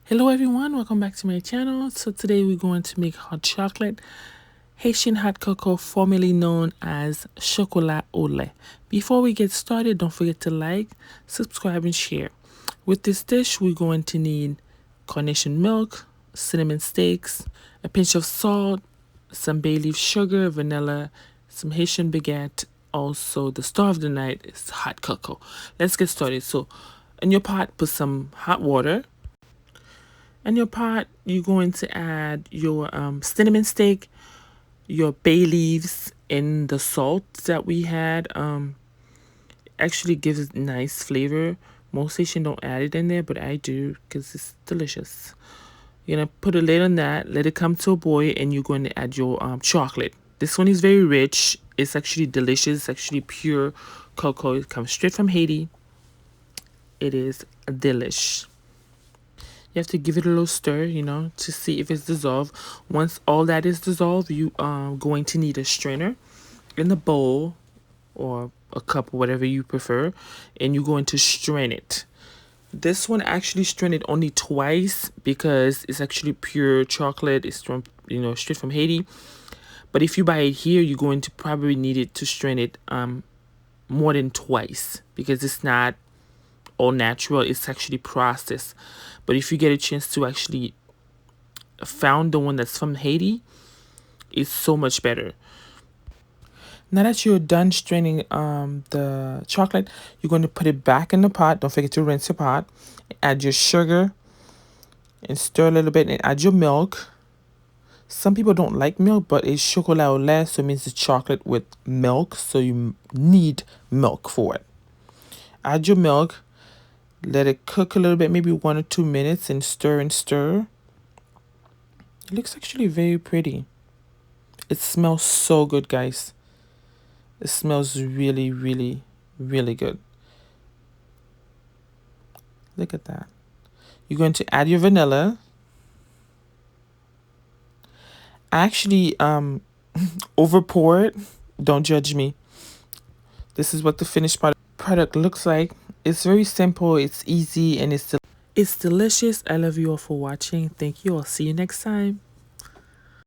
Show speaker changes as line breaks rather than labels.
Hello everyone, welcome back to my channel. So today we're going to make hot chocolate, Haitian hot cocoa, formerly known as Chocolat Au. Before we get started, don't forget to like, subscribe, and share. With this dish, we're going to need carnation milk, cinnamon sticks, a pinch of salt, some bay leaf sugar, vanilla, some Haitian baguette. Also, the star of the night is hot cocoa. Let's get started. So, in your pot, put some hot water. In your pot, you're going to add your cinnamon stick, your bay leaves, and the salt that we had. Actually gives it nice flavor. Most Haitian don't add it in there, but I do because it's delicious. You're going to put a lid on that, let it come to a boil, and you're going to add your chocolate. This one is very rich. It's actually delicious. It's actually pure cocoa. It comes straight from Haiti. It is delish. You have to give it a little stir, to see if it's dissolved. Once all that is dissolved, you are going to need a strainer in the bowl or a cup, whatever you prefer, and you're going to strain it. This one actually strained it only twice because it's actually pure chocolate. It's from, straight from Haiti. But if you buy it here, you're going to probably need it to strain it more than twice because it's not all natural. It's actually processed. But if you get a chance to actually found the one that's from Haiti, it's so much better. Now that you're done straining the chocolate, you're going to put it back in the pot. Don't forget to rinse your pot. Add your sugar and stir a little bit and add your milk. Some people don't like milk, but it's chocolat au lait, so it means it's chocolate with milk, so you need milk for it. Add your milk. Let it cook a little bit, maybe 1 or 2 minutes, and stir and stir. It looks actually very pretty. It smells so good, guys. It smells really, really, really good. Look at that. You're going to add your vanilla. I actually over pour it. Don't judge me. This is what the finished product looks like. It's very simple, it's easy, and it's delicious. I love you all for watching. Thank you. I'll see you next time.